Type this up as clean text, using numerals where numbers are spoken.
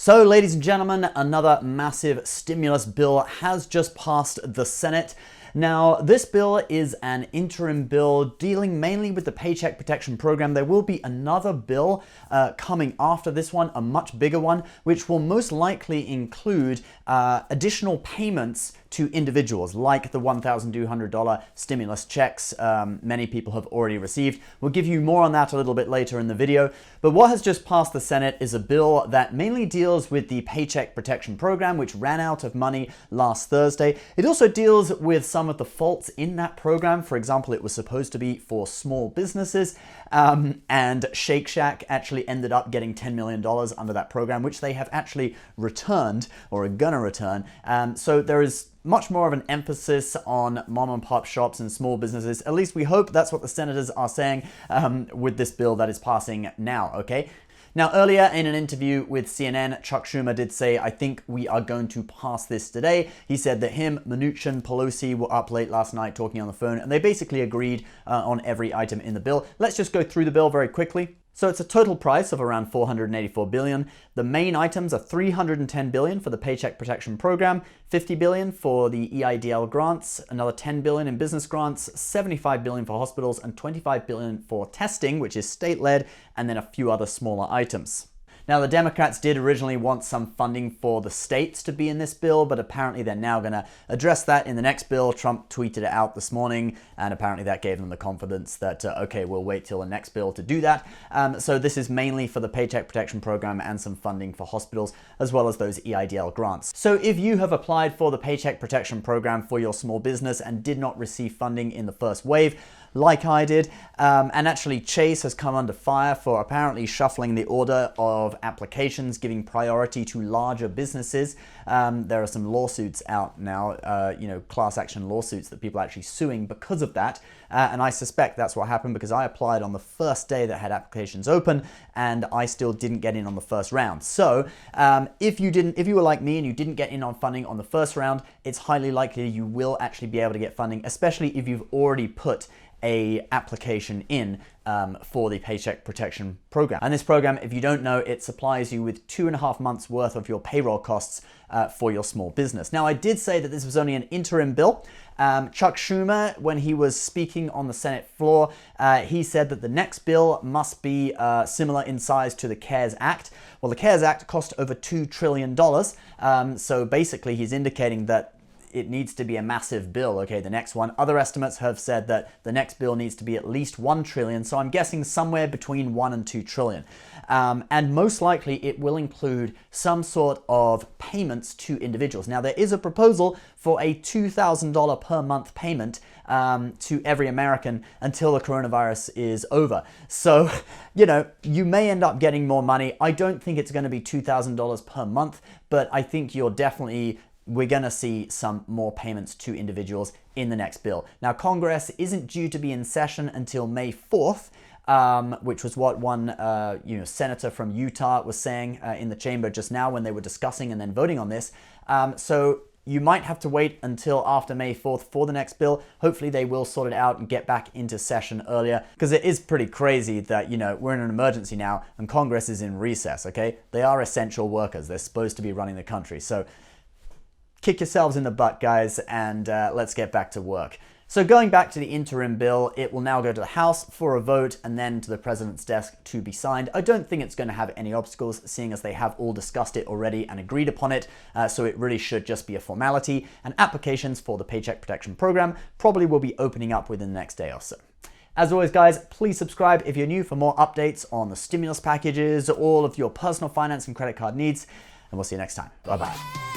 So, ladies and gentlemen, another massive stimulus bill has just passed the Senate. Now, this bill is an interim bill dealing mainly with the Paycheck Protection Program. There will be another bill coming after this one, a much bigger one, which will most likely include additional payments to individuals, like the $1,200 stimulus checks many people have already received. We'll give you more on that a little bit later in the video. But what has just passed the Senate is a bill that mainly deals with the Paycheck Protection Program, which ran out of money last Thursday. It also deals with some of the faults in that program. For example, it was supposed to be for small businesses, and Shake Shack actually ended up getting $10 million under that program, which they have actually returned, or are gonna return. So there is much more of an emphasis on mom and pop shops and small businesses. At least we hope that's what the senators are saying with this bill that is passing now, okay? Now, earlier in an interview with CNN, Chuck Schumer did say, I think we are going to pass this today. He said that him, Mnuchin, Pelosi were up late last night talking on the phone, and they basically agreed on every item in the bill. Let's just go through the bill very quickly. So it's a total price of around $484 billion. The main items are $310 billion for the Paycheck Protection Program, $50 billion for the EIDL grants, another $10 billion in business grants, $75 billion for hospitals, and $25 billion for testing, which is state-led, and then a few other smaller items. Now, the Democrats did originally want some funding for the states to be in this bill, but apparently they're now going to address that in the next bill. Trump tweeted it out this morning, and apparently that gave them the confidence that, okay, we'll wait till the next bill to do that. So this is mainly for the Paycheck Protection Program and some funding for hospitals, as well as those EIDL grants. So if you have applied for the Paycheck Protection Program for your small business and did not receive funding in the first wave, like I did, and actually Chase has come under fire for apparently shuffling the order of applications, giving priority to larger businesses. There are some lawsuits out now, class action lawsuits that people are actually suing because of that. And I suspect that's what happened because I applied on the first day that had applications open and I still didn't get in on the first round. So if you were like me and you didn't get in on funding on the first round, it's highly likely you will actually be able to get funding, especially if you've already put a application in for the Paycheck Protection Program. And this program, if you don't know, it supplies you with 2.5 months worth of your payroll costs for your small business. Now, I did say that this was only an interim bill. Chuck Schumer, when he was speaking on the Senate floor, he said that the next bill must be similar in size to the CARES Act. Well, the CARES Act cost over $2 trillion. So basically, he's indicating that it needs to be a massive bill, okay, the next one. Other estimates have said that the next bill needs to be at least $1 trillion, so I'm guessing somewhere between $1 and $2 trillion. And most likely it will include some sort of payments to individuals. Now, there is a proposal for a $2,000 per month payment to every American until the coronavirus is over. So, you may end up getting more money. I don't think it's going to be $2,000 per month, but I think we're going to see some more payments to individuals in the next bill. Now, Congress isn't due to be in session until May 4th, which was what one senator from Utah was saying in the chamber just now when they were discussing and then voting on this. So you might have to wait until after May 4th for the next bill. Hopefully they will sort it out and get back into session earlier, because it is pretty crazy that, we're in an emergency now and Congress is in recess, okay? They are essential workers. They're supposed to be running the country. So kick yourselves in the butt, guys, and let's get back to work. So going back to the interim bill, it will now go to the House for a vote and then to the President's desk to be signed. I don't think it's going to have any obstacles, seeing as they have all discussed it already and agreed upon it, so it really should just be a formality, and applications for the Paycheck Protection Program probably will be opening up within the next day or so. As always, guys, please subscribe if you're new for more updates on the stimulus packages, all of your personal finance and credit card needs, and we'll see you next time. Bye-bye.